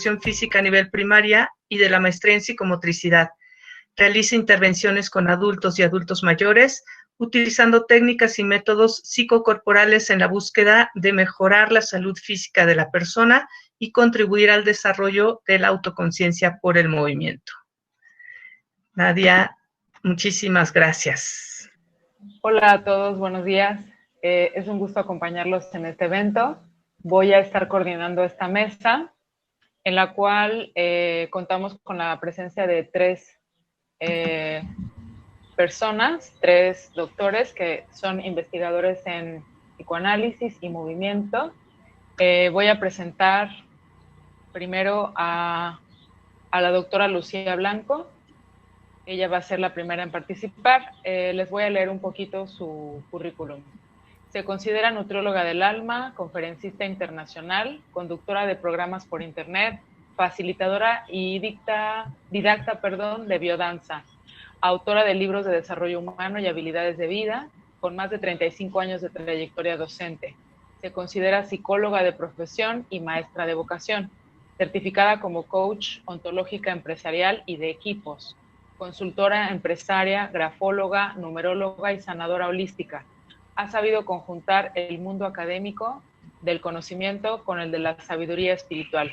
educación física a nivel primaria y de la maestría en psicomotricidad. Realiza intervenciones con adultos y adultos mayores, utilizando técnicas y métodos psicocorporales en la búsqueda de mejorar la salud física de la persona y contribuir al desarrollo de la autoconciencia por el movimiento. Nadia, muchísimas gracias. Hola a todos, buenos días. Es un gusto acompañarlos en este evento. Voy a estar coordinando esta mesa, en la cual contamos con la presencia de tres personas, tres doctores que son investigadores en psicoanálisis y movimiento. Voy a presentar primero a la doctora Lucía Blanco. Ella va a ser la primera en participar. Les voy a leer un poquito su currículum. Se considera nutrióloga del alma, conferencista internacional, conductora de programas por internet, facilitadora y didacta de biodanza, autora de libros de desarrollo humano y habilidades de vida, con más de 35 años de trayectoria docente. Se considera psicóloga de profesión y maestra de vocación, certificada como coach ontológica empresarial y de equipos, consultora empresaria, grafóloga, numeróloga y sanadora holística. Ha sabido conjuntar el mundo académico del conocimiento con el de la sabiduría espiritual,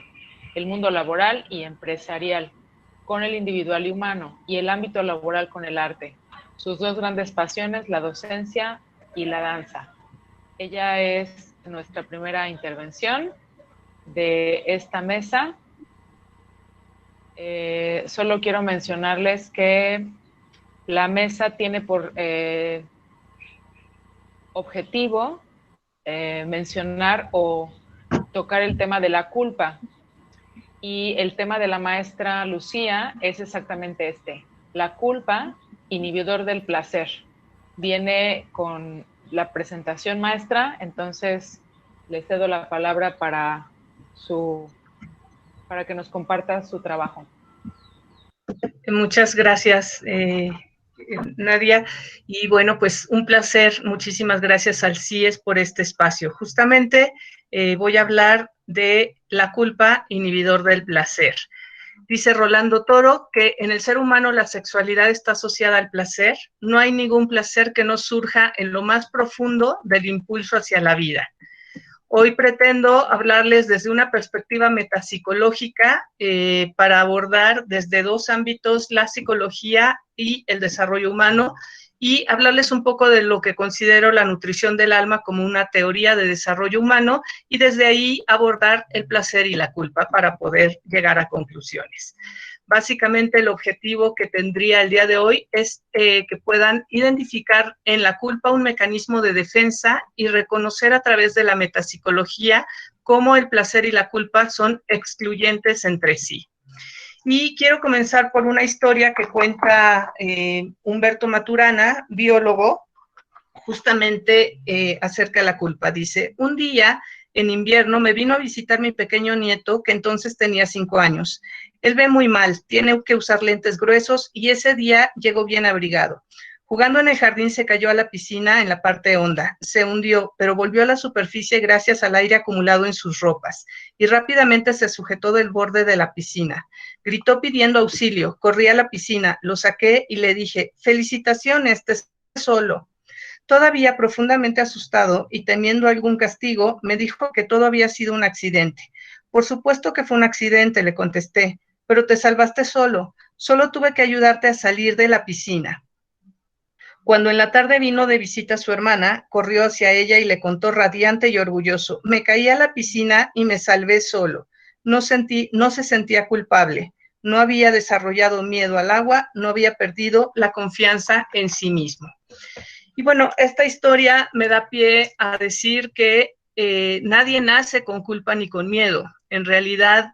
el mundo laboral y empresarial con el individual y humano, y el ámbito laboral con el arte. Sus dos grandes pasiones, la docencia y la danza. Ella es nuestra primera intervención de esta mesa. Solo quiero mencionarles que la mesa tiene por objetivo mencionar o tocar el tema de la culpa. Y el tema de la maestra Lucía es exactamente este: la culpa, inhibidor del placer. Viene con la presentación maestra, entonces le cedo la palabra para que nos comparta su trabajo. Muchas gracias, Nadia. Y bueno, pues un placer. Muchísimas gracias al CIES por este espacio. Justamente voy a hablar de la culpa, inhibidor del placer. Dice Rolando Toro que en el ser humano la sexualidad está asociada al placer. No hay ningún placer que no surja en lo más profundo del impulso hacia la vida. Hoy pretendo hablarles desde una perspectiva metapsicológica para abordar desde dos ámbitos, la psicología y el desarrollo humano, y hablarles un poco de lo que considero la nutrición del alma como una teoría de desarrollo humano, y desde ahí abordar el placer y la culpa para poder llegar a conclusiones. Básicamente el objetivo que tendría el día de hoy es que puedan identificar en la culpa un mecanismo de defensa y reconocer a través de la metapsicología cómo el placer y la culpa son excluyentes entre sí. Y quiero comenzar por una historia que cuenta Humberto Maturana, biólogo, justamente acerca de la culpa. Dice: un día en invierno me vino a visitar mi pequeño nieto, que entonces tenía 5 años. Él ve muy mal, tiene que usar lentes gruesos y ese día llegó bien abrigado. Jugando en el jardín se cayó a la piscina en la parte honda, se hundió, pero volvió a la superficie gracias al aire acumulado en sus ropas y rápidamente se sujetó del borde de la piscina. Gritó pidiendo auxilio, corrí a la piscina, lo saqué y le dije: felicitaciones, te solo. Todavía profundamente asustado y temiendo algún castigo, me dijo que todo había sido un accidente. Por supuesto que fue un accidente, le contesté, pero te salvaste solo. Solo tuve que ayudarte a salir de la piscina. Cuando en la tarde vino de visita su hermana, corrió hacia ella y le contó radiante y orgulloso: me caí a la piscina y me salvé solo. No se sentía culpable. No había desarrollado miedo al agua, no había perdido la confianza en sí mismo. Y bueno, esta historia me da pie a decir que nadie nace con culpa ni con miedo. En realidad,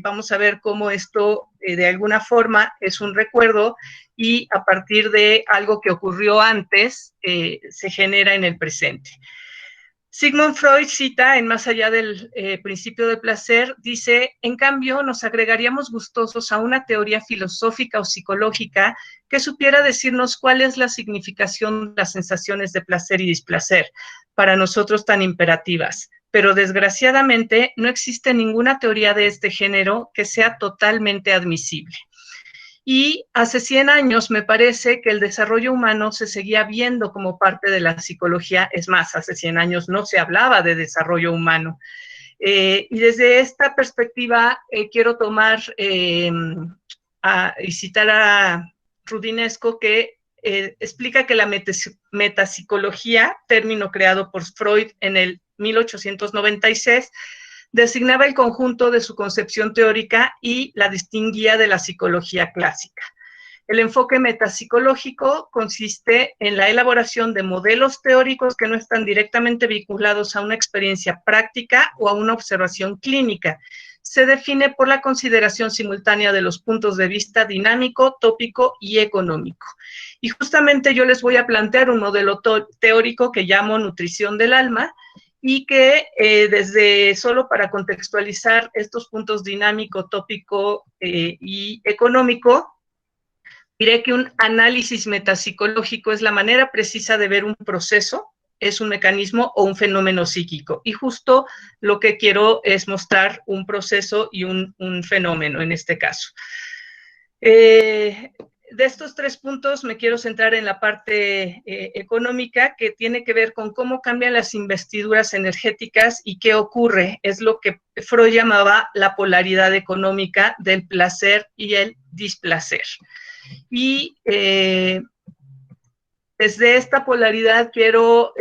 vamos a ver cómo esto de alguna forma es un recuerdo y a partir de algo que ocurrió antes, se genera en el presente. Sigmund Freud cita en Más allá del principio de placer, dice, en cambio, nos agregaríamos gustosos a una teoría filosófica o psicológica que supiera decirnos cuál es la significación de las sensaciones de placer y displacer, para nosotros tan imperativas. Pero desgraciadamente no existe ninguna teoría de este género que sea totalmente admisible. Y hace 100 años me parece que el desarrollo humano se seguía viendo como parte de la psicología. Es más, hace 100 años no se hablaba de desarrollo humano. Y desde esta perspectiva quiero tomar y citar a Rudinesco, que explica que la metapsicología, término creado por Freud en el 1896, designaba el conjunto de su concepción teórica y la distinguía de la psicología clásica. El enfoque metapsicológico consiste en la elaboración de modelos teóricos que no están directamente vinculados a una experiencia práctica o a una observación clínica. Se define por la consideración simultánea de los puntos de vista dinámico, tópico y económico. Y justamente yo les voy a plantear un modelo teórico que llamo nutrición del alma, y que desde, solo para contextualizar estos puntos dinámico, tópico y económico, diré que un análisis metapsicológico es la manera precisa de ver un proceso, es un mecanismo o un fenómeno psíquico. Y justo lo que quiero es mostrar un proceso y un fenómeno en este caso. De estos 3 puntos me quiero centrar en la parte económica, que tiene que ver con cómo cambian las investiduras energéticas y qué ocurre. Es lo que Freud llamaba la polaridad económica del placer y el displacer. Y desde esta polaridad quiero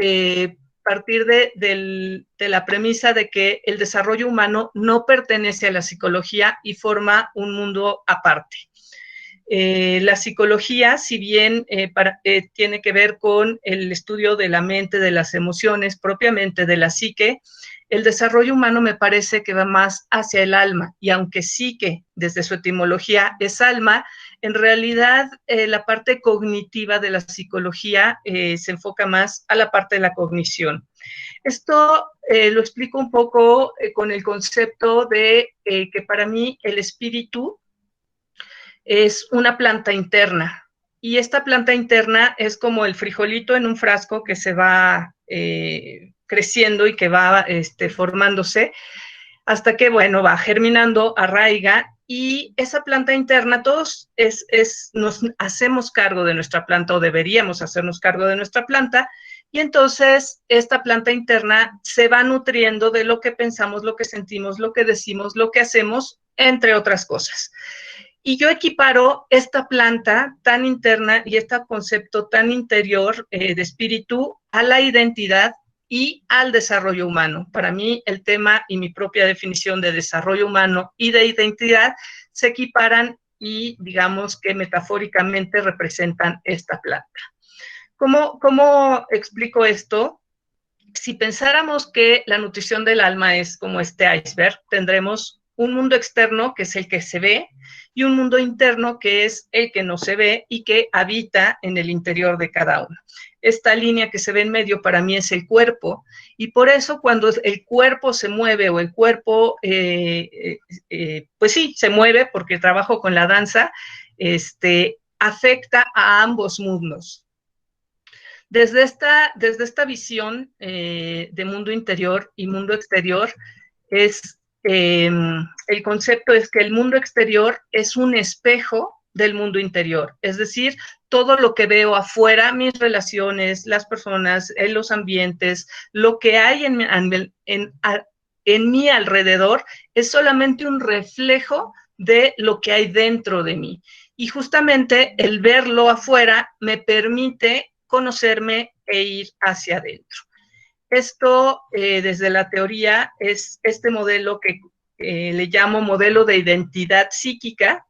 partir de la premisa de que el desarrollo humano no pertenece a la psicología y forma un mundo aparte. La psicología, si bien tiene que ver con el estudio de la mente, de las emociones, propiamente de la psique, el desarrollo humano me parece que va más hacia el alma, y aunque psique, desde su etimología, es alma, en realidad la parte cognitiva de la psicología se enfoca más a la parte de la cognición. Esto lo explico un poco con el concepto de que para mí el espíritu es una planta interna, y esta planta interna es como el frijolito en un frasco que se va creciendo y que va formándose hasta que, bueno, va germinando, arraiga, y esa planta interna, todos nos hacemos cargo de nuestra planta, o deberíamos hacernos cargo de nuestra planta, y entonces esta planta interna se va nutriendo de lo que pensamos, lo que sentimos, lo que decimos, lo que hacemos, entre otras cosas. Y yo equiparo esta planta tan interna y este concepto tan interior de espíritu a la identidad y al desarrollo humano. Para mí, el tema y mi propia definición de desarrollo humano y de identidad se equiparan y, digamos, que metafóricamente representan esta planta. ¿Cómo explico esto? Si pensáramos que la nutrición del alma es como este iceberg, tendremos un mundo externo, que es el que se ve, y un mundo interno, que es el que no se ve y que habita en el interior de cada uno. Esta línea que se ve en medio para mí es el cuerpo, y por eso cuando el cuerpo se mueve, o el cuerpo, pues sí, se mueve, porque trabajo con la danza, afecta a ambos mundos. Desde esta visión de mundo interior y mundo exterior, el concepto es que el mundo exterior es un espejo del mundo interior, es decir, todo lo que veo afuera, mis relaciones, las personas, los ambientes, lo que hay en mi alrededor, es solamente un reflejo de lo que hay dentro de mí. Y justamente el verlo afuera me permite conocerme e ir hacia adentro. Esto, desde la teoría, es este modelo que le llamo modelo de identidad psíquica.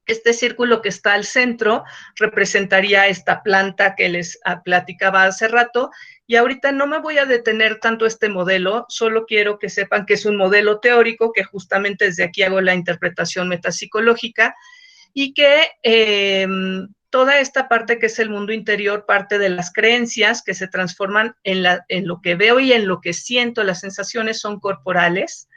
Este círculo que está al centro representaría esta planta que les platicaba hace rato, y ahorita no me voy a detener tanto este modelo, solo quiero que sepan que es un modelo teórico, que justamente desde aquí hago la interpretación metapsicológica, y que toda esta parte que es el mundo interior, parte de las creencias que se transforman en lo que veo y en lo que siento. Las sensaciones son corporales,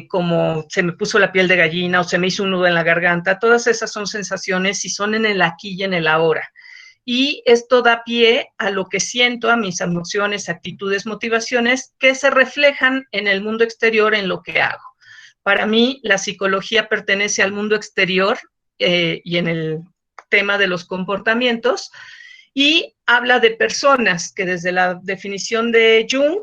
como se me puso la piel de gallina o se me hizo un nudo en la garganta. Todas esas son sensaciones y son en el aquí y en el ahora. Y esto da pie a lo que siento, a mis emociones, actitudes, motivaciones, que se reflejan en el mundo exterior, en lo que hago. Para mí, la psicología pertenece al mundo exterior y en el tema de los comportamientos, y habla de personas, que desde la definición de Jung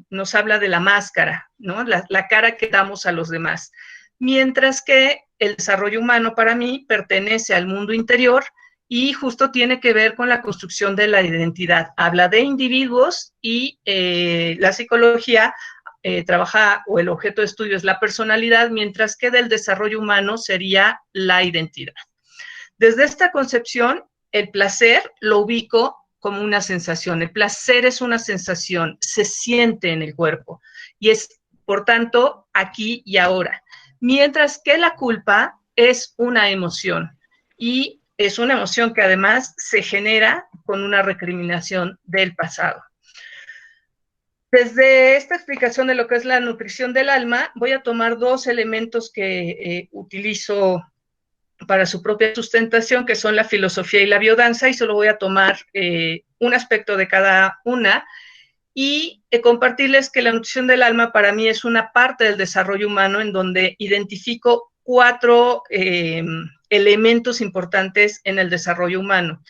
nos habla de la máscara, ¿no? La cara que damos a los demás. Mientras que el desarrollo humano para mí pertenece al mundo interior y justo tiene que ver con la construcción de la identidad. Habla de individuos y la psicología trabaja, o el objeto de estudio es la personalidad, mientras que del desarrollo humano sería la identidad. Desde esta concepción, el placer lo ubico como una sensación. El placer es una sensación, se siente en el cuerpo y es, por tanto, aquí y ahora. Mientras que la culpa es una emoción y es una emoción que además se genera con una recriminación del pasado. Desde esta explicación de lo que es la nutrición del alma, voy a tomar dos elementos que utilizo para su propia sustentación, que son la filosofía y la biodanza, y solo voy a tomar un aspecto de cada una y compartirles que la nutrición del alma para mí es una parte del desarrollo humano en donde identifico 4 elementos importantes en el desarrollo humano.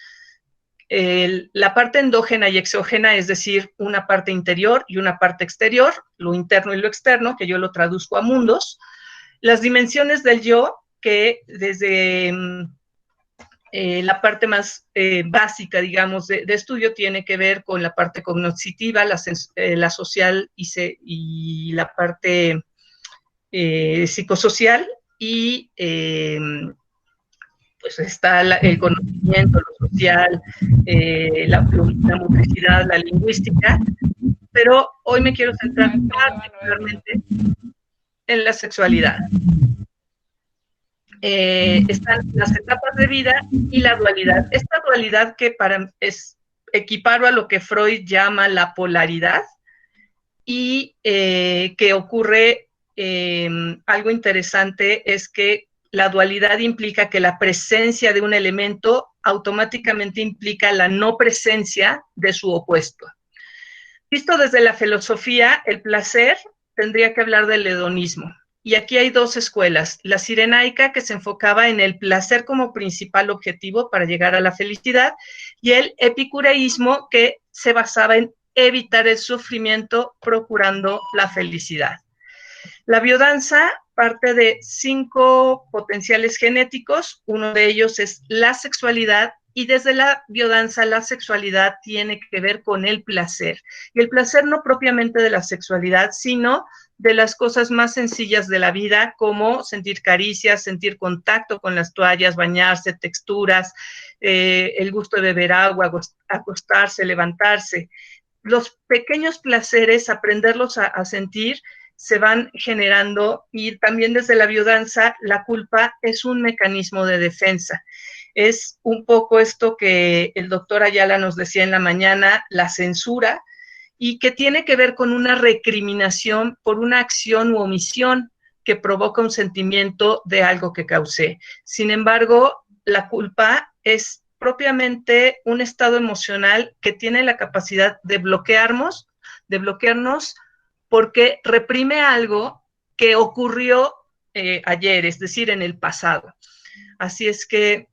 La parte endógena y exógena, es decir, una parte interior y una parte exterior, lo interno y lo externo, que yo lo traduzco a mundos. Las dimensiones del yo, que desde la parte más básica, digamos, de estudio, tiene que ver con la parte cognitiva, la social y la parte psicosocial, y pues está el conocimiento, lo social, la motricidad, la lingüística, pero hoy me quiero centrar particularmente en la sexualidad. Están las etapas de vida y la dualidad. Esta dualidad que equiparo a lo que Freud llama la polaridad, y que ocurre algo interesante, es que la dualidad implica que la presencia de un elemento automáticamente implica la no presencia de su opuesto. Visto desde la filosofía, el placer tendría que hablar del hedonismo. Y aquí hay dos escuelas: la cirenaica, que se enfocaba en el placer como principal objetivo para llegar a la felicidad, y el epicureísmo, que se basaba en evitar el sufrimiento procurando la felicidad. La biodanza parte de 5 potenciales genéticos, uno de ellos es la sexualidad, y desde la biodanza la sexualidad tiene que ver con el placer, y el placer no propiamente de la sexualidad, sino de las cosas más sencillas de la vida, como sentir caricias, sentir contacto con las toallas, bañarse, texturas, el gusto de beber agua, acostarse, levantarse. Los pequeños placeres, aprenderlos a sentir, se van generando. Y también desde la biodanza, la culpa es un mecanismo de defensa. Es un poco esto que el doctor Ayala nos decía en la mañana, la censura, y que tiene que ver con una recriminación por una acción u omisión que provoca un sentimiento de algo que causé. Sin embargo, la culpa es propiamente un estado emocional que tiene la capacidad de bloquearnos porque reprime algo que ocurrió ayer, es decir, en el pasado. Así es que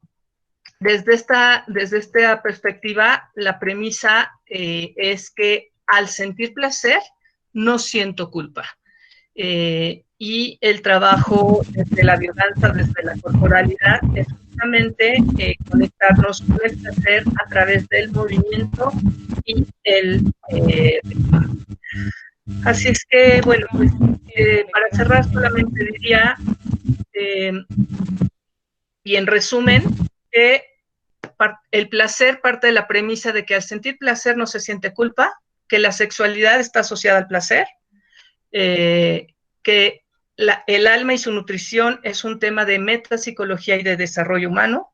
desde esta perspectiva, la premisa es que al sentir placer, no siento culpa. Y el trabajo desde la biodanza, desde la corporalidad, es justamente conectarnos con el placer a través del movimiento y el así es que, bueno, pues para cerrar solamente diría, y en resumen, que el placer parte de la premisa de que al sentir placer no se siente culpa, que la sexualidad está asociada al placer, que el alma y su nutrición es un tema de metapsicología y de desarrollo humano,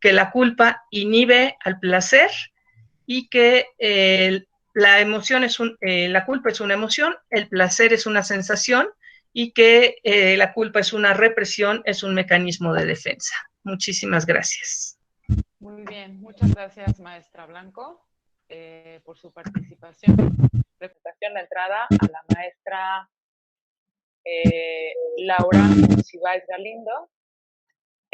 que la culpa inhibe al placer y que la emoción la culpa es una emoción, el placer es una sensación y que la culpa es una represión, es un mecanismo de defensa. Muchísimas gracias. Muy bien, muchas gracias, maestra Blanco, por su participación. La entrada a la maestra Laura Monsiváis Galindo.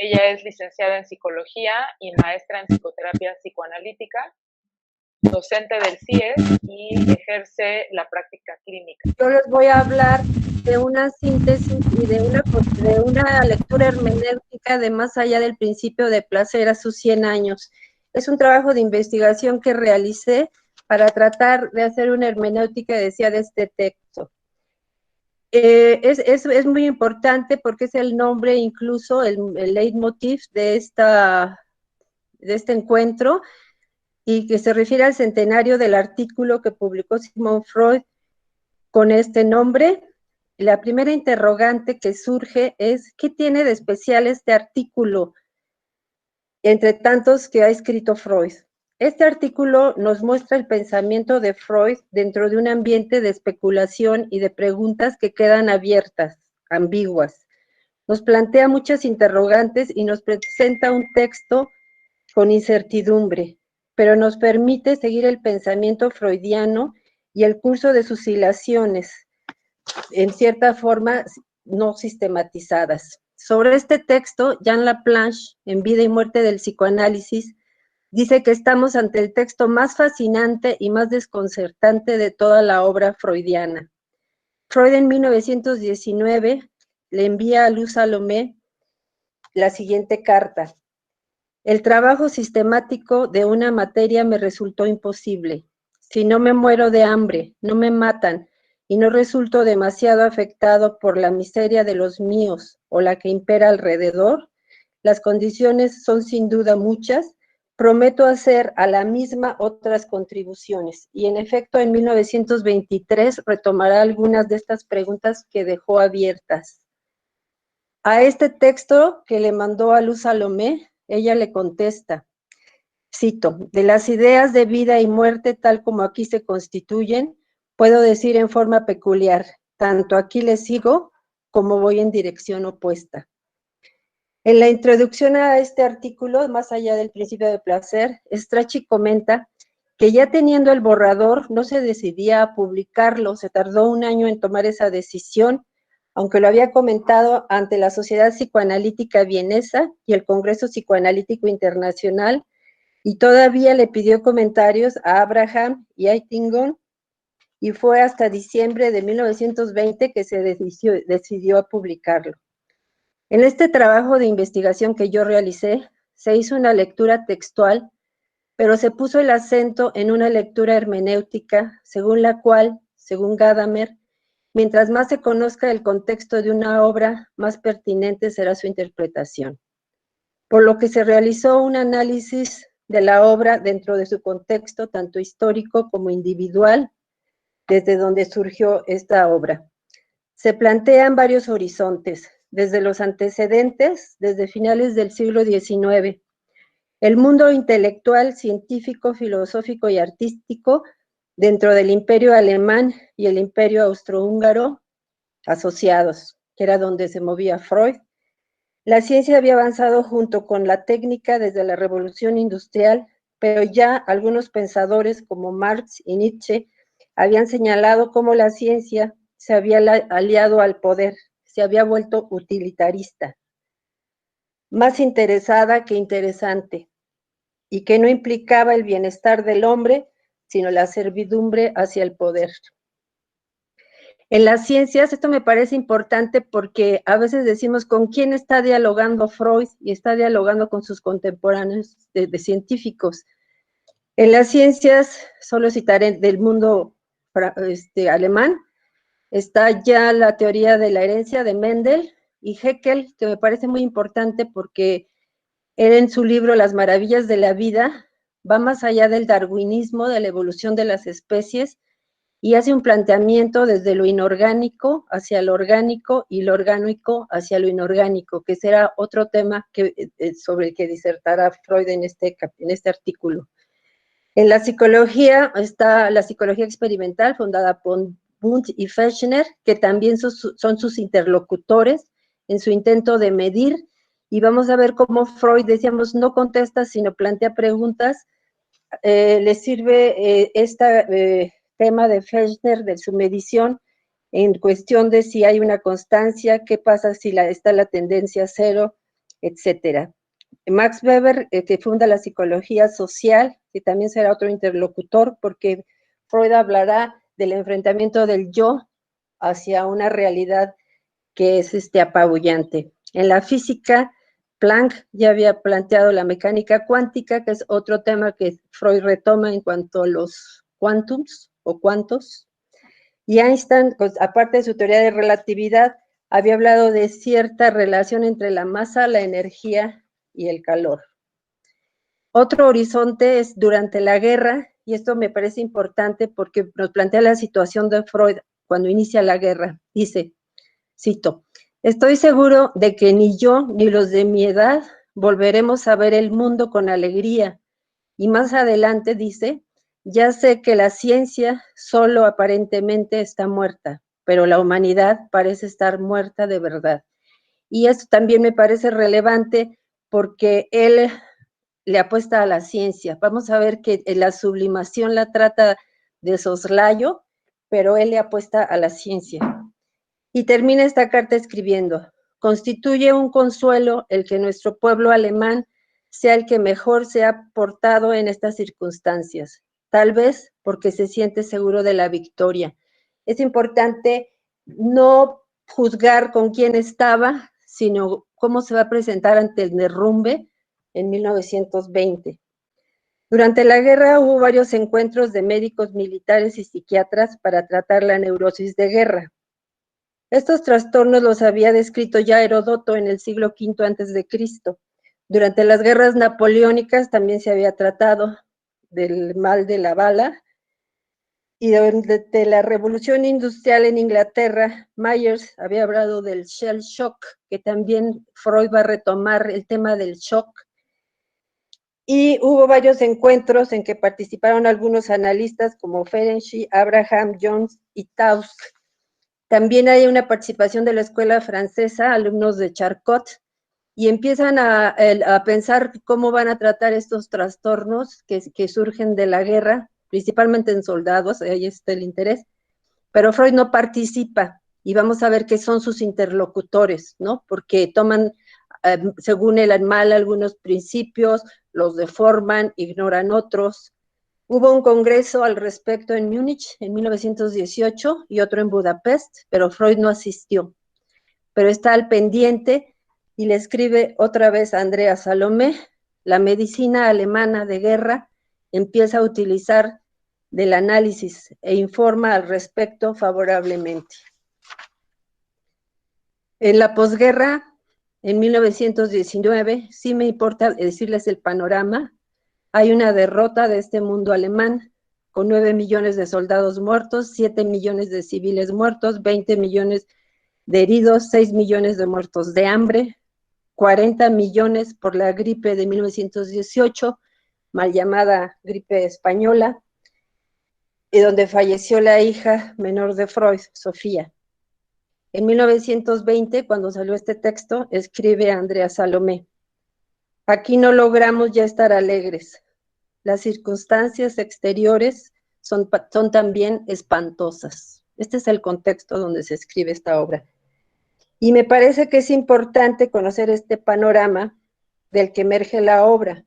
Ella es licenciada en psicología y maestra en psicoterapia psicoanalítica, docente del CIES y ejerce la práctica clínica. Yo les voy a hablar de una síntesis y de una lectura hermenéutica de Más allá del principio de placer a sus 100 años. Es un trabajo de investigación que realicé para tratar de hacer una hermenéutica, decía, de este texto. Es muy importante porque es el nombre, incluso el leitmotiv de este encuentro, y que se refiere al centenario del artículo que publicó Sigmund Freud con este nombre. La primera interrogante que surge es, ¿qué tiene de especial este artículo entre tantos que ha escrito Freud? Este artículo nos muestra el pensamiento de Freud dentro de un ambiente de especulación y de preguntas que quedan abiertas, ambiguas. Nos plantea muchas interrogantes y nos presenta un texto con incertidumbre, pero nos permite seguir el pensamiento freudiano y el curso de sus hilaciones, en cierta forma no sistematizadas. Sobre este texto, Jean Laplanche, en Vida y Muerte del Psicoanálisis, dice que estamos ante el texto más fascinante y más desconcertante de toda la obra freudiana. Freud en 1919 le envía a Luz Salomé la siguiente carta: el trabajo sistemático de una materia me resultó imposible. Si no me muero de hambre, no me matan, y no resulto demasiado afectado por la miseria de los míos o la que impera alrededor, las condiciones son sin duda muchas, prometo hacer a la misma otras contribuciones. Y en efecto, en 1923 retomará algunas de estas preguntas que dejó abiertas. A este texto que le mandó a Luz Salomé, ella le contesta, cito, de las ideas de vida y muerte tal como aquí se constituyen, puedo decir en forma peculiar, tanto aquí les sigo como voy en dirección opuesta. En la introducción a este artículo, Más allá del principio de placer, Strachey comenta que ya teniendo el borrador no se decidía a publicarlo, se tardó un año en tomar esa decisión, aunque lo había comentado ante la Sociedad Psicoanalítica Vienesa y el Congreso Psicoanalítico Internacional, y todavía le pidió comentarios a Abraham y a Eitingon, y fue hasta diciembre de 1920 que se decidió a publicarlo. En este trabajo de investigación que yo realicé, se hizo una lectura textual, pero se puso el acento en una lectura hermenéutica, según la cual, según Gadamer, mientras más se conozca el contexto de una obra, más pertinente será su interpretación. Por lo que se realizó un análisis de la obra dentro de su contexto, tanto histórico como individual, desde donde surgió esta obra. Se plantean varios horizontes, desde los antecedentes, desde finales del siglo XIX, el mundo intelectual, científico, filosófico y artístico dentro del imperio alemán y el imperio austrohúngaro asociados, que era donde se movía Freud. La ciencia había avanzado junto con la técnica desde la revolución industrial, pero ya algunos pensadores como Marx y Nietzsche habían señalado cómo la ciencia se había aliado al poder, se había vuelto utilitarista, más interesada que interesante, y que no implicaba el bienestar del hombre, sino la servidumbre hacia el poder. En las ciencias, esto me parece importante porque a veces decimos con quién está dialogando Freud y está dialogando con sus contemporáneos de científicos. En las ciencias, solo citaré del mundo alemán, está ya la teoría de la herencia de Mendel y Haeckel, que me parece muy importante porque él en su libro Las maravillas de la vida va más allá del darwinismo, de la evolución de las especies, y hace un planteamiento desde lo inorgánico hacia lo orgánico y lo orgánico hacia lo inorgánico, que será otro tema sobre el que disertará Freud en este artículo. En la psicología está la psicología experimental, fundada por Wundt y Fechner, que también son sus interlocutores en su intento de medir, y vamos a ver cómo Freud, decíamos, no contesta, sino plantea preguntas. Le sirve este tema de Fechner, de su medición, en cuestión de si hay una constancia, qué pasa si está la tendencia a cero, etcétera. Max Weber, que funda la psicología social, que también será otro interlocutor, porque Freud hablará del enfrentamiento del yo hacia una realidad que es apabullante. En la física, Planck ya había planteado la mecánica cuántica, que es otro tema que Freud retoma en cuanto a los quantums o cuantos. Y Einstein, pues, aparte de su teoría de relatividad, había hablado de cierta relación entre la masa, la energía y el calor. Otro horizonte es durante la guerra, y esto me parece importante porque nos plantea la situación de Freud cuando inicia la guerra. Dice, cito, estoy seguro de que ni yo ni los de mi edad volveremos a ver el mundo con alegría. Y más adelante dice, ya sé que la ciencia solo aparentemente está muerta, pero la humanidad parece estar muerta de verdad. Y esto también me parece relevante porque él le apuesta a la ciencia. Vamos a ver que la sublimación la trata de soslayo, pero él le apuesta a la ciencia. Y termina esta carta escribiendo, constituye un consuelo el que nuestro pueblo alemán sea el que mejor se ha portado en estas circunstancias, tal vez porque se siente seguro de la victoria. Es importante no juzgar con quién estaba, sino cómo se va a presentar ante el derrumbe en 1920. Durante la guerra hubo varios encuentros de médicos militares y psiquiatras para tratar la neurosis de guerra. Estos trastornos los había descrito ya Heródoto en el siglo V a.C. Durante las guerras napoleónicas también se había tratado del mal de la bala, y durante la revolución industrial en Inglaterra, Myers había hablado del shell shock, que también Freud va a retomar el tema del shock. Y hubo varios encuentros en que participaron algunos analistas como Ferenczi, Abraham, Jones y Tausk. También hay una participación de la escuela francesa, alumnos de Charcot, y empiezan a pensar cómo van a tratar estos trastornos que surgen de la guerra, principalmente en soldados, ahí está el interés, pero Freud no participa, y vamos a ver qué son sus interlocutores, ¿no? Porque toman, según el mal, algunos principios, los deforman, ignoran otros. Hubo un congreso al respecto en Múnich en 1918 y otro en Budapest, pero Freud no asistió. Pero está al pendiente y le escribe otra vez a Andrea Salomé, la medicina alemana de guerra empieza a utilizar del análisis e informa al respecto favorablemente. En la posguerra, en 1919, sí me importa decirles el panorama. Hay una derrota de este mundo alemán, con 9 millones de soldados muertos, 7 millones de civiles muertos, 20 millones de heridos, 6 millones de muertos de hambre, 40 millones por la gripe de 1918, mal llamada gripe española, y donde falleció la hija menor de Freud, Sofía. En 1920, cuando salió este texto, escribe Andrea Salomé, aquí no logramos ya estar alegres. Las circunstancias exteriores son también espantosas. Este es el contexto donde se escribe esta obra. Y me parece que es importante conocer este panorama del que emerge la obra.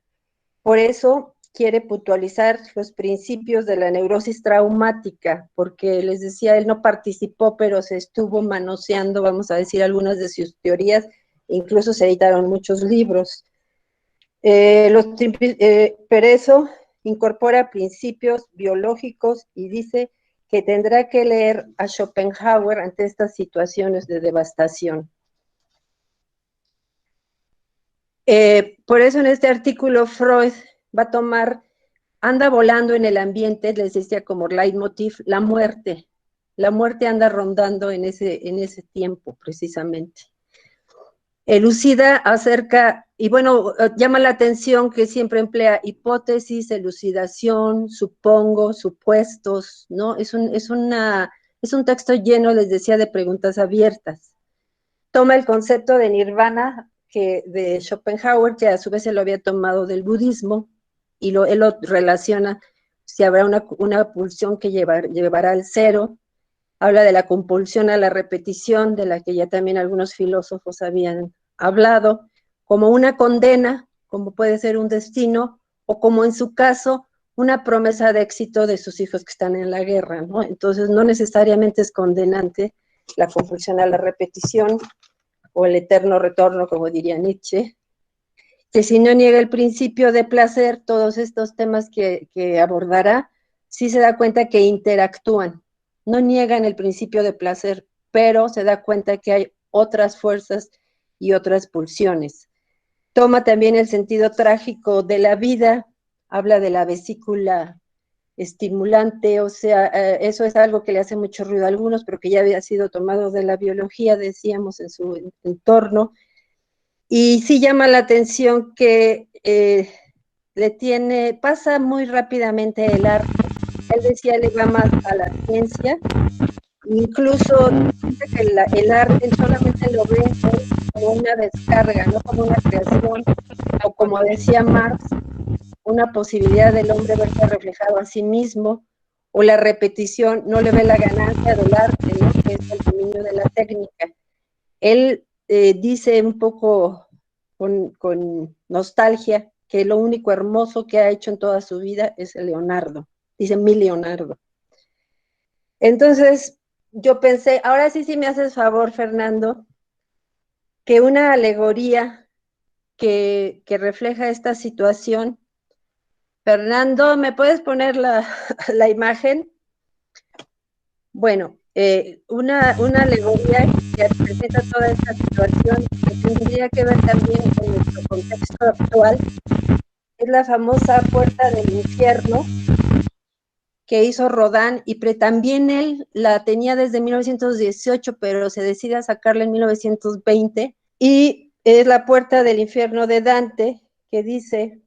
Por eso quiere puntualizar los principios de la neurosis traumática, porque les decía, él no participó, pero se estuvo manoseando, vamos a decir, algunas de sus teorías, incluso se editaron muchos libros. Perezo incorpora principios biológicos y dice que tendrá que leer a Schopenhauer ante estas situaciones de devastación. Por eso en este artículo Freud va a tomar anda volando en el ambiente, les decía como leitmotiv, la muerte. La muerte anda rondando en ese tiempo, precisamente. Elucida acerca, y bueno, llama la atención que siempre emplea hipótesis, elucidación, supongo, supuestos, ¿no? Es un texto lleno, les decía, de preguntas abiertas. Toma el concepto de nirvana de Schopenhauer, que a su vez se lo había tomado del budismo, y él lo relaciona, si habrá una pulsión que llevará al cero. Habla de la compulsión a la repetición, de la que ya también algunos filósofos habían hablado, como una condena, como puede ser un destino, o como en su caso, una promesa de éxito de sus hijos que están en la guerra, ¿no? Entonces, no necesariamente es condenante la compulsión a la repetición o el eterno retorno, como diría Nietzsche, que si no niega el principio de placer, todos estos temas que abordará, sí se da cuenta que interactúan. No niegan el principio de placer, pero se da cuenta que hay otras fuerzas y otras pulsiones. Toma también el sentido trágico de la vida, habla de la vesícula estimulante, o sea, eso es algo que le hace mucho ruido a algunos, pero que ya había sido tomado de la biología, decíamos, en su entorno. Y sí llama la atención que pasa muy rápidamente el arte. Él decía, le va más a la ciencia. Incluso dice que el arte solamente lo ve como una descarga, no como una creación, o como decía Marx, una posibilidad del hombre verse reflejado a sí mismo, o la repetición, no le ve la ganancia del arte, ¿no? Que es el dominio de la técnica. Él dice un poco con nostalgia que lo único hermoso que ha hecho en toda su vida es el Leonardo, dice mi Leonardo. Entonces, yo pensé, ahora sí me haces favor, Fernando, que una alegoría que refleja esta situación. Fernando, ¿me puedes poner la imagen? Bueno, una alegoría que representa toda esta situación, que tendría que ver también con nuestro contexto actual, es la famosa Puerta del Infierno que hizo Rodin, y también él la tenía desde 1918, pero se decide a sacarla en 1920, y es la Puerta del Infierno de Dante, que dice,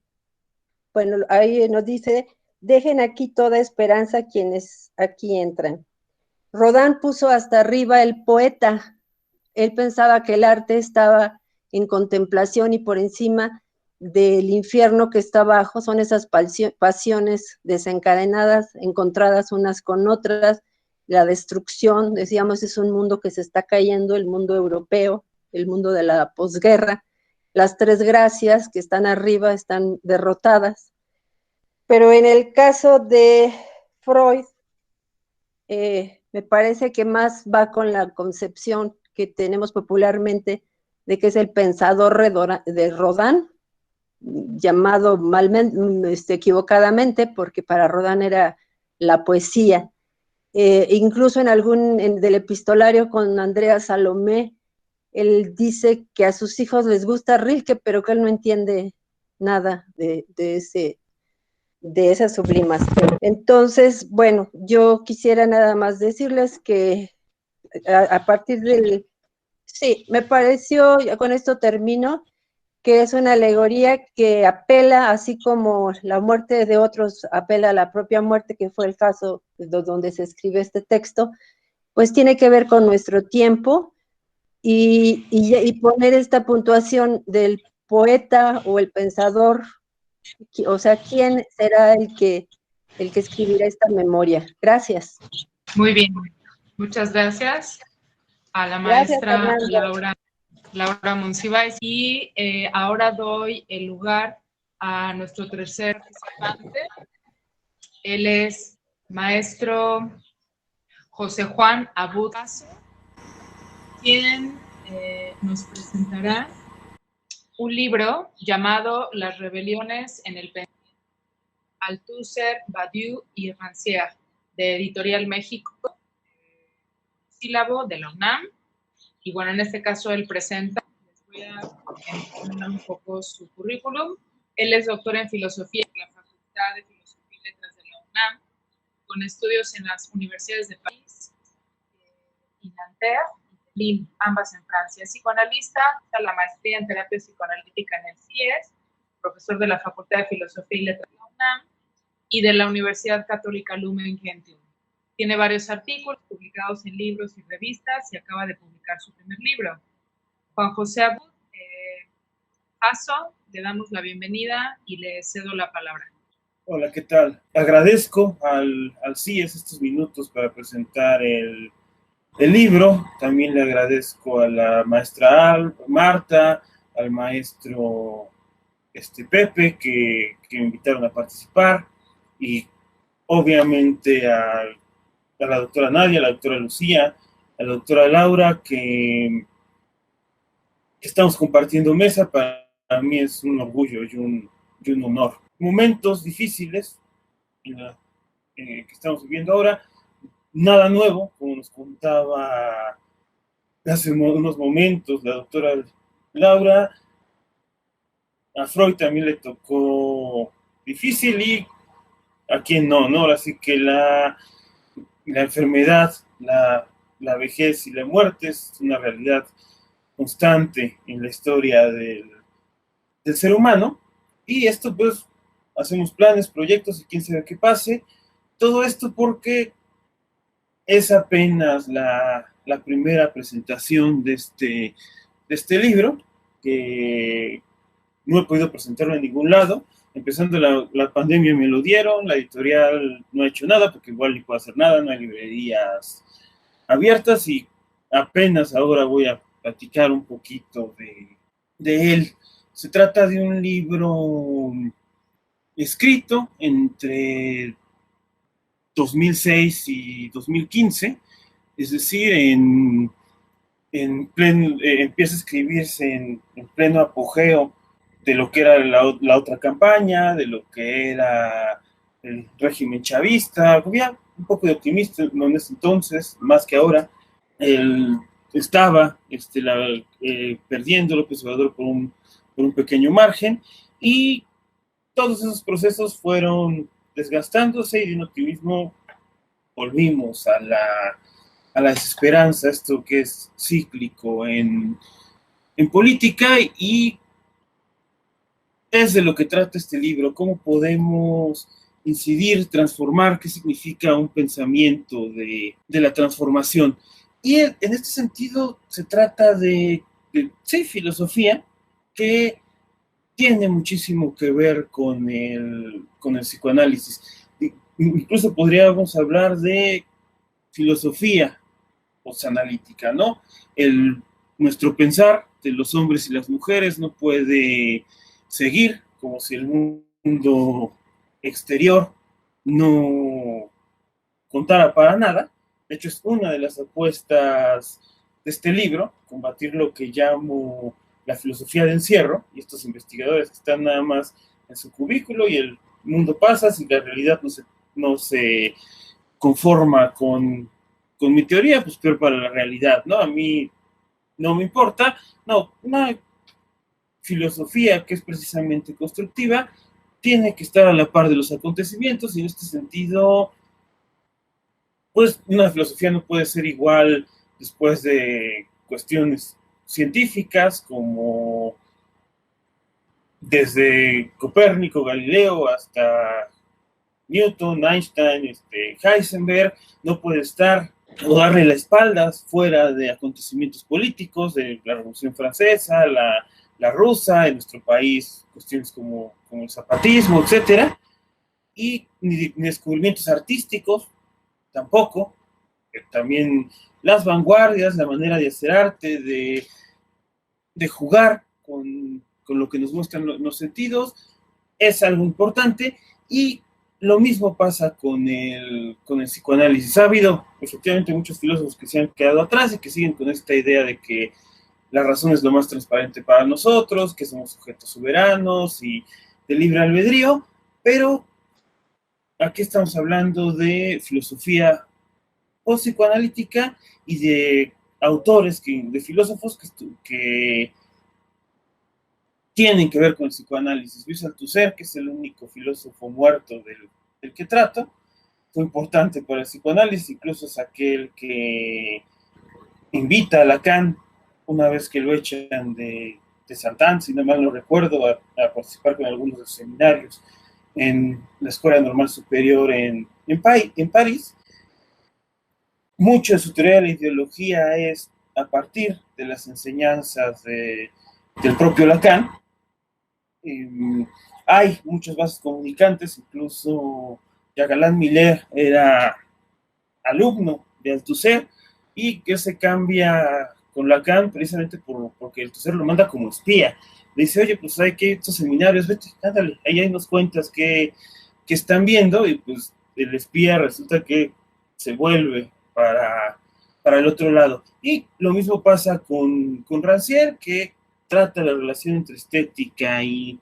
bueno, ahí nos dice, dejen aquí toda esperanza quienes aquí entran. Rodin puso hasta arriba el poeta. Él pensaba que el arte estaba en contemplación y por encima del infierno que está abajo, son esas pasiones desencadenadas, encontradas unas con otras, la destrucción, decíamos, es un mundo que se está cayendo, el mundo europeo, el mundo de la posguerra, las tres gracias que están arriba están derrotadas, pero en el caso de Freud, me parece que más va con la concepción que tenemos popularmente de que es el pensador de Rodin, llamado equivocadamente, porque para Rodin era la poesía. Incluso del epistolario con Andrea Salomé, él dice que a sus hijos les gusta Rilke, pero que él no entiende nada de esa sublimación. Entonces, bueno, yo quisiera nada más decirles que a partir del... Sí, me pareció, ya con esto termino, que es una alegoría que apela, así como la muerte de otros apela a la propia muerte, que fue el caso donde se escribe este texto, pues tiene que ver con nuestro tiempo y poner esta puntuación del poeta o el pensador, o sea, ¿quién será el que escribirá esta memoria? Gracias. Muy bien, muchas gracias a la maestra Laura Monsiváis. Y ahora doy el lugar a nuestro tercer participante. Él es maestro José Juan Abud, quien nos presentará un libro llamado Las rebeliones en el pensamiento, Althusser, Badiou y Rancière, de Editorial México, sílabo de la UNAM. Y bueno, en este caso él presenta, les voy a mencionar un poco su currículum. Él es doctor en filosofía en la Facultad de Filosofía UNAM, con estudios en las universidades de París y Nanterre y Berlín, ambas en Francia. Es psicoanalista, está la maestría en terapia psicoanalítica en el CIES, profesor de la Facultad de Filosofía y Letras de la UNAM y de la Universidad Católica Lumen Gentium. Tiene varios artículos publicados en libros y revistas y acaba de publicar su primer libro. Juan José Abud Aso, le damos la bienvenida y le cedo la palabra. Hola, ¿qué tal? Agradezco al CIES estos minutos para presentar el libro. También le agradezco a la maestra Marta, al maestro Pepe, que me invitaron a participar, y obviamente a la doctora Nadia, a la doctora Lucía, a la doctora Laura, que estamos compartiendo mesa. Para mí es un orgullo y un honor. Momentos difíciles que estamos viviendo ahora, nada nuevo, como nos contaba hace unos momentos la doctora Laura. A Freud también le tocó difícil, y a quien no, así que la enfermedad, la vejez y la muerte es una realidad constante en la historia del ser humano, y esto pues hacemos planes, proyectos y quién sabe qué pase. Todo esto porque es apenas la primera presentación de este libro, que no he podido presentarlo en ningún lado. Empezando la pandemia me lo dieron, la editorial no ha hecho nada porque igual ni puedo hacer nada, no hay librerías abiertas, y apenas ahora voy a platicar un poquito de él. Se trata de un libro escrito entre 2006 y 2015, es decir, empieza a escribirse en pleno apogeo de lo que era la otra campaña, de lo que era el régimen chavista. Había un poco de optimismo en ese entonces, más que ahora. Estaba perdiendo López Obrador por un pequeño margen, y todos esos procesos fueron desgastándose, y de un optimismo volvimos a la desesperanza, esto que es cíclico en política. Y es de lo que trata este libro: cómo podemos incidir, transformar, qué significa un pensamiento de la transformación. Y en este sentido se trata de filosofía, que tiene muchísimo que ver con el psicoanálisis. Incluso podríamos hablar de filosofía postanalítica, ¿no? Nuestro pensar de los hombres y las mujeres no puede seguir como si el mundo exterior no contara para nada. De hecho, es una de las apuestas de este libro: combatir lo que llamo la filosofía de encierro, y estos investigadores que están nada más en su cubículo y el mundo pasa, si la realidad no se conforma con mi teoría, pues peor para la realidad, ¿no? A mí no me importa. No, una filosofía que es precisamente constructiva tiene que estar a la par de los acontecimientos, y en este sentido, pues una filosofía no puede ser igual después de cuestiones científicas como desde Copérnico, Galileo, hasta Newton, Einstein, Heisenberg. No puede estar o darle la espalda fuera de acontecimientos políticos, de la Revolución Francesa, la rusa, en nuestro país cuestiones como el zapatismo, etcétera, y ni descubrimientos artísticos tampoco. También las vanguardias, la manera de hacer arte, de jugar con lo que nos muestran los sentidos, es algo importante. Y lo mismo pasa con el psicoanálisis. Ha habido efectivamente muchos filósofos que se han quedado atrás y que siguen con esta idea de que la razón es lo más transparente para nosotros, que somos sujetos soberanos y de libre albedrío, pero aquí estamos hablando de filosofía post-psicoanalítica y de autores, de filósofos que tienen que ver con el psicoanálisis. Luis Althusser, que es el único filósofo muerto del que trato, fue importante para el psicoanálisis, incluso es aquel que invita a Lacan, una vez que lo echan de Santán, si no mal no recuerdo, a participar con algunos de los seminarios en la Escuela Normal Superior en París. Mucho de su teoría de la ideología es a partir de las enseñanzas del propio Lacan. Hay muchos vasos comunicantes, incluso Jacques Alain Miller era alumno de Althusser, y que se cambia con Lacan precisamente porque Althusser lo manda como espía. Le dice, oye, pues hay que estos seminarios, vete, ándale, ahí nos cuentas que están viendo, y pues el espía resulta que se vuelve para el otro lado. Y lo mismo pasa con Rancière, que trata la relación entre estética y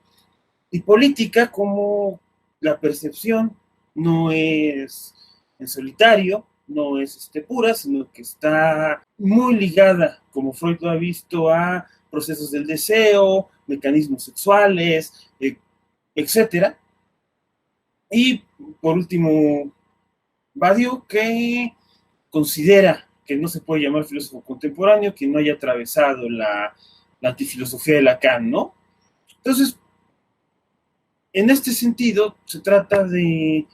política, como la percepción no es en solitario, no es pura, sino que está muy ligada, como Freud lo ha visto, a procesos del deseo, mecanismos sexuales, etcétera. Y por último, Badiou, que considera que no se puede llamar filósofo contemporáneo quien no haya atravesado la antifilosofía de Lacan, ¿no? Entonces, en este sentido, se trata de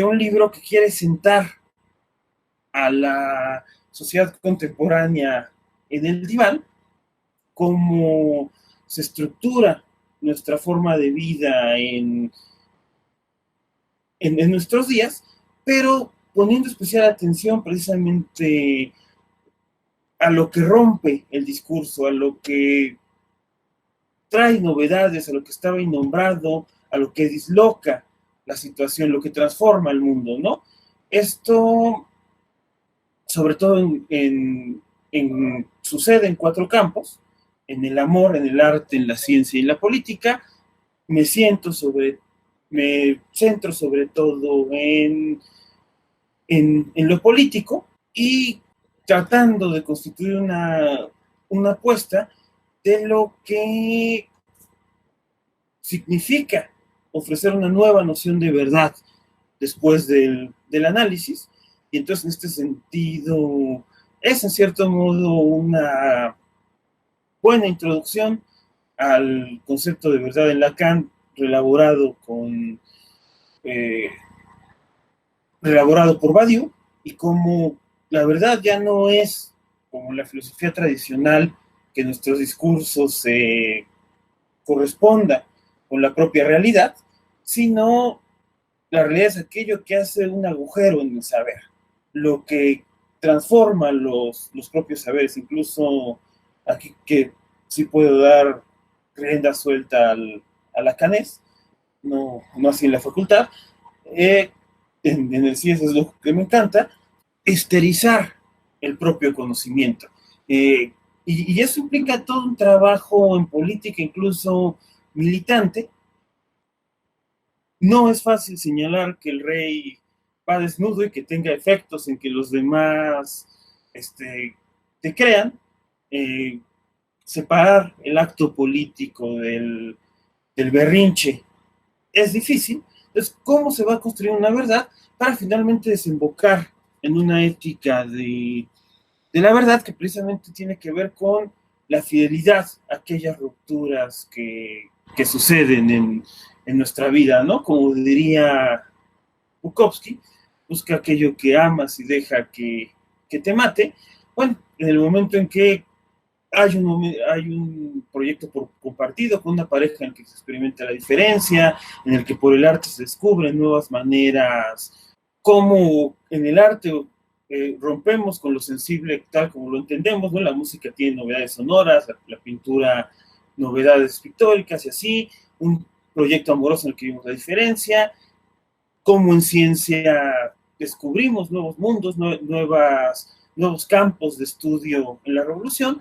un libro que quiere sentar a la sociedad contemporánea en el diván, cómo se estructura nuestra forma de vida en nuestros días, pero poniendo especial atención precisamente a lo que rompe el discurso, a lo que trae novedades, a lo que estaba innombrado, a lo que disloca la situación, lo que transforma el mundo, ¿no? Esto, sobre todo sucede en 4 campos: en el amor, en el arte, en la ciencia y en la política. Me centro sobre todo en lo político, y tratando de constituir una apuesta de lo que significa ofrecer una nueva noción de verdad después del análisis. Y entonces, en este sentido, es en cierto modo una buena introducción al concepto de verdad en Lacan, reelaborado por Badiou, y como la verdad ya no es como la filosofía tradicional, que nuestros discursos se corresponda con la propia realidad, sino la realidad es aquello que hace un agujero en el saber, lo que transforma los propios saberes. Incluso aquí, que sí puedo dar rienda suelta a Lacanés, no así en la facultad, en el CIES es lo que me encanta, esterizar el propio conocimiento. Y eso implica todo un trabajo en política, incluso militante. No es fácil señalar que el rey va desnudo y que tenga efectos en que los demás te crean. Separar el acto político del berrinche es difícil. Entonces, ¿cómo se va a construir una verdad para finalmente desembocar en una ética de la verdad, que precisamente tiene que ver con la fidelidad a aquellas rupturas que suceden en nuestra vida, ¿no? Como diría Bukowski, busca aquello que amas y deja que te mate. Bueno, en el momento en que hay un proyecto compartido con una pareja en el que se experimenta la diferencia, en el que por el arte se descubren nuevas maneras, como en el arte rompemos con lo sensible tal como lo entendemos, ¿no? La música tiene novedades sonoras, la pintura novedades pictóricas y así, un proyecto amoroso en el que vimos la diferencia, como en ciencia descubrimos nuevos mundos, nuevos campos de estudio en la revolución,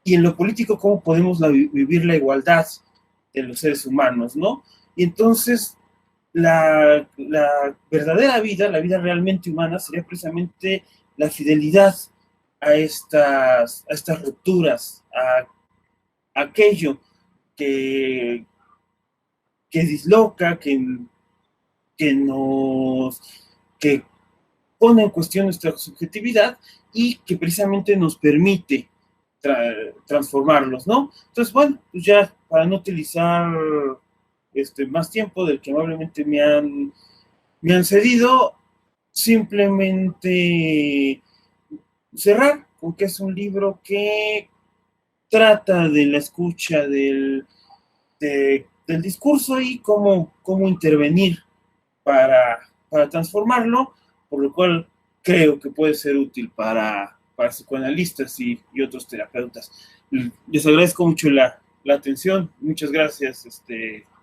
y en lo político cómo podemos vivir la igualdad de los seres humanos, ¿no? Y entonces la verdadera vida, la vida realmente humana, sería precisamente la fidelidad a estas rupturas, a aquello que disloca, que que pone en cuestión nuestra subjetividad y que precisamente nos permite transformarlos, ¿no? Entonces, bueno, pues ya para no utilizar más tiempo del que amablemente me han cedido, simplemente cerrar con que es un libro que trata de la escucha del discurso y cómo intervenir para transformarlo, por lo cual creo que puede ser útil para psicoanalistas y otros terapeutas. Les agradezco mucho la atención. Muchas gracias,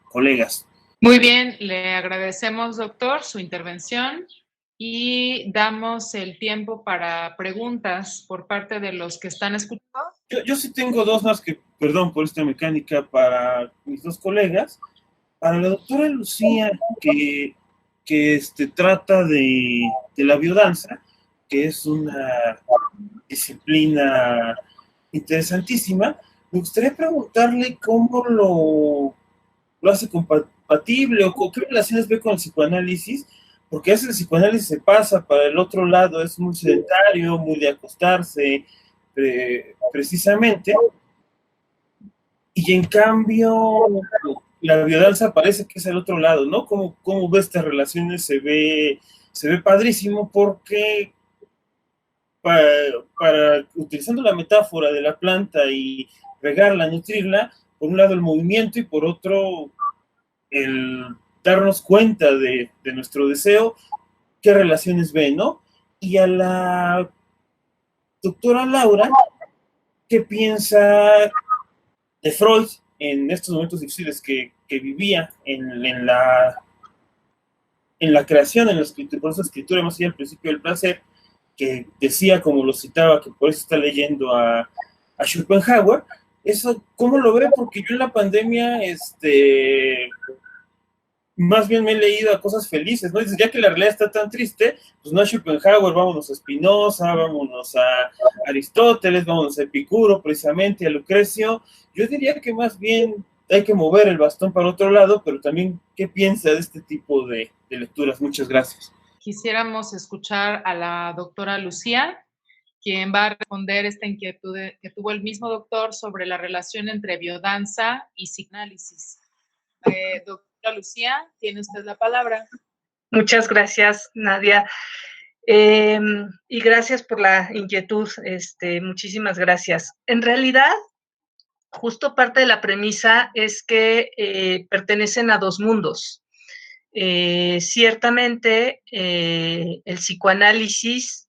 colegas. Muy bien, le agradecemos, doctor, su intervención y damos el tiempo para preguntas por parte de los que están escuchando. Yo sí tengo dos más que, perdón por esta mecánica, para mis dos colegas. Para la doctora Lucía, que trata de la biodanza, que es una disciplina interesantísima, me gustaría preguntarle cómo lo hace compatible o qué relaciones ve con el psicoanálisis, porque a veces el psicoanálisis se pasa para el otro lado, es muy sedentario, muy de acostarse, precisamente, y en cambio la biodanza parece que es el otro lado, ¿no? ¿Cómo ve estas relaciones? Se ve padrísimo porque utilizando la metáfora de la planta y regarla, nutrirla, por un lado el movimiento y por otro el darnos cuenta de nuestro deseo, qué relaciones ve, ¿no? Y a la doctora Laura, ¿qué piensa de Freud en estos momentos difíciles que vivía en la creación, en la escritura, por esa escritura más allá del principio del placer, que decía, como lo citaba, que por eso está leyendo a Schopenhauer? Eso, ¿cómo lo ve? Porque yo en la pandemia, más bien me he leído a cosas felices, ¿no? Dices, ya que la realidad está tan triste, pues no a Schopenhauer, vámonos a Spinoza, vámonos a Aristóteles, vámonos a Epicuro, precisamente, a Lucrecio. Yo diría que más bien hay que mover el bastón para otro lado, pero también, ¿qué piensa de este tipo de lecturas? Muchas gracias. Quisiéramos escuchar a la doctora Lucía, quien va a responder esta inquietud que tuvo el mismo doctor sobre la relación entre biodanza y psicoanálisis. Doctora Lucía, tiene usted la palabra. Muchas gracias, Nadia. Y gracias por la inquietud, muchísimas gracias. En realidad, justo parte de la premisa es que pertenecen a dos mundos. Ciertamente, el psicoanálisis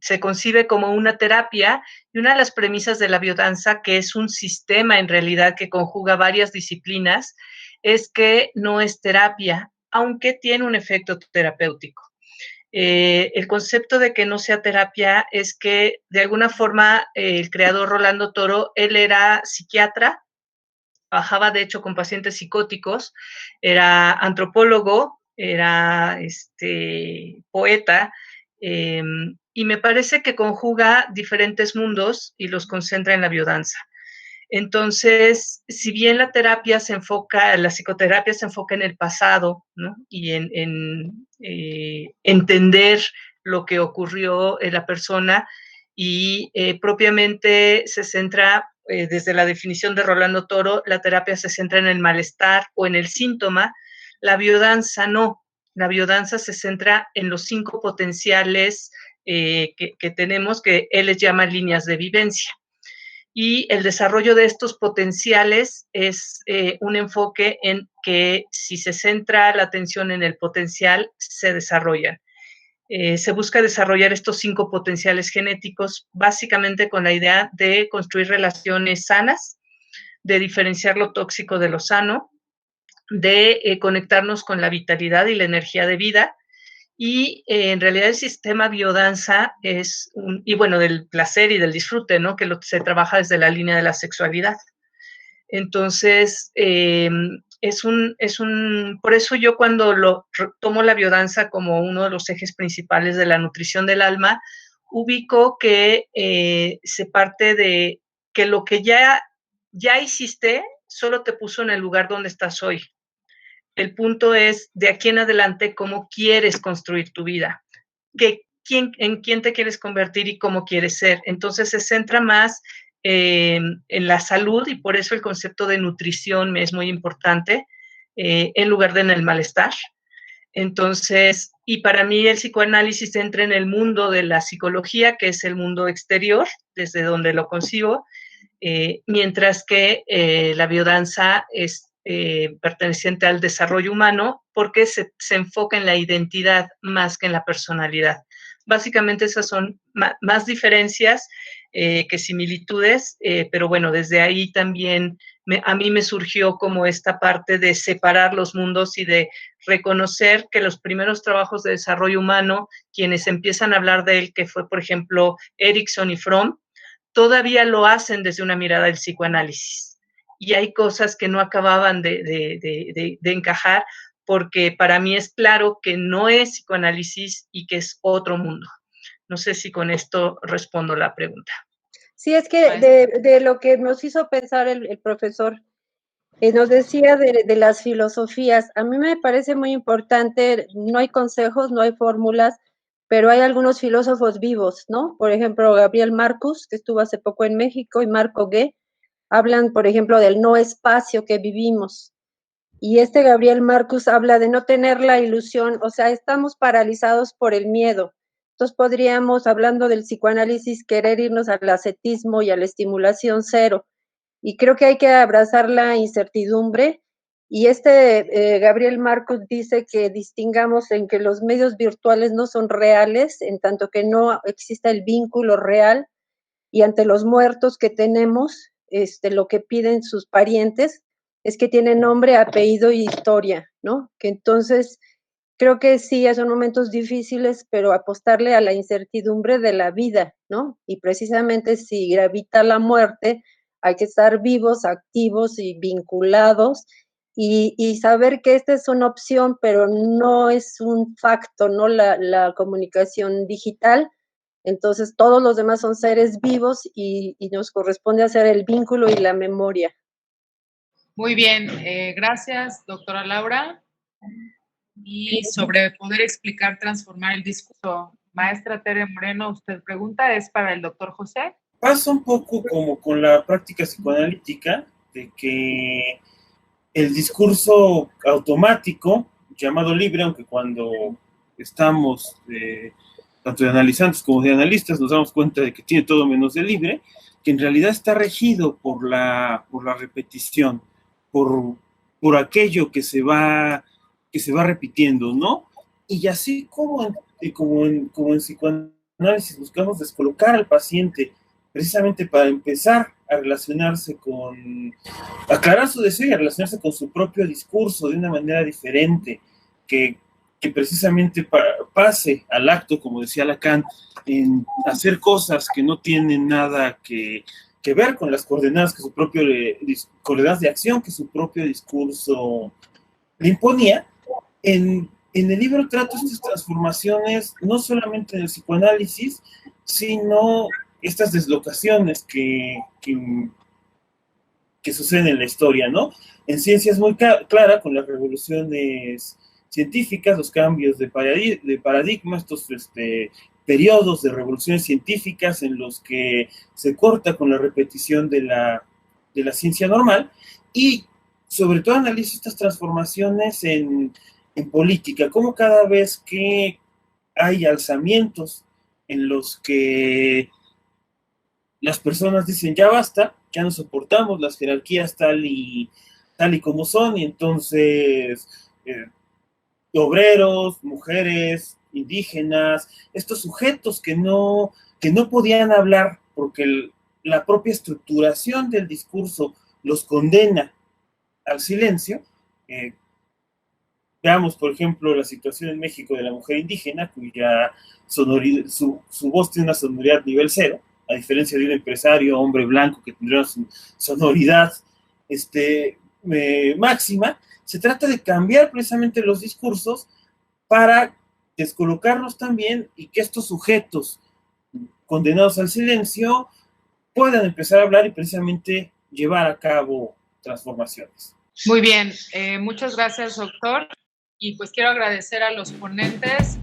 se concibe como una terapia y una de las premisas de la biodanza, que es un sistema en realidad que conjuga varias disciplinas, es que no es terapia, aunque tiene un efecto terapéutico. El concepto de que no sea terapia es que de alguna forma el creador Rolando Toro, él era psiquiatra, trabajaba de hecho con pacientes psicóticos, era antropólogo, era poeta, y me parece que conjuga diferentes mundos y los concentra en la biodanza. Entonces, si bien la psicoterapia se enfoca en el pasado, ¿no? Y en entender lo que ocurrió en la persona y propiamente se centra, desde la definición de Rolando Toro, la terapia se centra en el malestar o en el síntoma, la biodanza no. La biodanza se centra en los 5 potenciales que tenemos, que él les llama líneas de vivencia. Y el desarrollo de estos potenciales es un enfoque en que si se centra la atención en el potencial, se desarrollan. Se busca desarrollar estos 5 potenciales genéticos básicamente con la idea de construir relaciones sanas, de diferenciar lo tóxico de lo sano, de conectarnos con la vitalidad y la energía de vida. Y en realidad el sistema biodanza es y bueno, del placer y del disfrute, ¿no? Que se trabaja desde la línea de la sexualidad. Entonces, por eso yo cuando tomo la biodanza como uno de los ejes principales de la nutrición del alma, ubico que se parte de que lo que ya hiciste solo te puso en el lugar donde estás hoy. El punto es, de aquí en adelante, cómo quieres construir tu vida, en quién te quieres convertir y cómo quieres ser. Entonces se centra más en la salud, y por eso el concepto de nutrición me es muy importante, en lugar de en el malestar. Entonces, y para mí el psicoanálisis entra en el mundo de la psicología, que es el mundo exterior, desde donde lo concibo, mientras que la biodanza es perteneciente al desarrollo humano, porque se enfoca en la identidad más que en la personalidad. Básicamente esas son más diferencias que similitudes, pero bueno, desde ahí también a mí me surgió como esta parte de separar los mundos y de reconocer que los primeros trabajos de desarrollo humano, quienes empiezan a hablar de él, que fue, por ejemplo, Erikson y Fromm, todavía lo hacen desde una mirada del psicoanálisis. Y hay cosas que no acababan de encajar, porque para mí es claro que no es psicoanálisis y que es otro mundo. No sé si con esto respondo la pregunta. Sí, es que de lo que nos hizo pensar el profesor, nos decía de las filosofías. A mí me parece muy importante, no hay consejos, no hay fórmulas, pero hay algunos filósofos vivos, ¿no? Por ejemplo, Gabriel Marcus, que estuvo hace poco en México, y Marco Gué, hablan, por ejemplo, del no espacio que vivimos. Y este Gabriel Marcus habla de no tener la ilusión, o sea, estamos paralizados por el miedo. Entonces podríamos, hablando del psicoanálisis, querer irnos al ascetismo y a la estimulación cero. Y creo que hay que abrazar la incertidumbre. Y Gabriel Marcus dice que distingamos en que los medios virtuales no son reales, en tanto que no exista el vínculo real, y ante los muertos que tenemos, lo que piden sus parientes es que tienen nombre, apellido y historia, ¿no? Que entonces creo que sí, son momentos difíciles, pero apostarle a la incertidumbre de la vida, ¿no? Y precisamente si gravita la muerte, hay que estar vivos, activos y vinculados, y saber que esta es una opción, pero no es un facto, ¿no? La comunicación digital. Entonces todos los demás son seres vivos y nos corresponde hacer el vínculo y la memoria. Muy bien, gracias, doctora Laura. Y sobre poder explicar, transformar el discurso, maestra Tere Moreno, usted pregunta, ¿es para el doctor José? Pasa un poco como con la práctica psicoanalítica, de que el discurso automático, llamado libre, aunque cuando estamos tanto de analizantes como de analistas nos damos cuenta de que tiene todo menos de libre, que en realidad está regido por la repetición, por aquello que se va repitiendo, ¿no? Y así como en psicoanálisis buscamos descolocar al paciente precisamente para empezar a relacionarse aclarar su deseo y a relacionarse con su propio discurso de una manera diferente, que precisamente pase al acto, como decía Lacan, en hacer cosas que no tienen nada que ver con las coordenadas coordenadas de acción que su propio discurso le imponía. En el libro trato estas transformaciones no solamente en el psicoanálisis, sino estas deslocaciones que suceden en la historia, ¿no? En ciencia es muy clara con las revoluciones científicas, los cambios de paradigma, estos periodos de revoluciones científicas en los que se corta con la repetición de la ciencia normal, y sobre todo analizo estas transformaciones en política, como cada vez que hay alzamientos en los que las personas dicen ya basta, ya no soportamos las jerarquías tal y como son, y entonces obreros, mujeres, indígenas, estos sujetos que no podían hablar porque la propia estructuración del discurso los condena al silencio. Veamos, por ejemplo, la situación en México de la mujer indígena, cuya sonoridad, su voz tiene una sonoridad nivel 0, a diferencia de un empresario, hombre blanco, que tendría una sonoridad máxima. Se trata de cambiar precisamente los discursos para descolocarlos también, y que estos sujetos condenados al silencio puedan empezar a hablar y precisamente llevar a cabo transformaciones. Muy bien, muchas gracias, doctor. Y pues quiero agradecer a los ponentes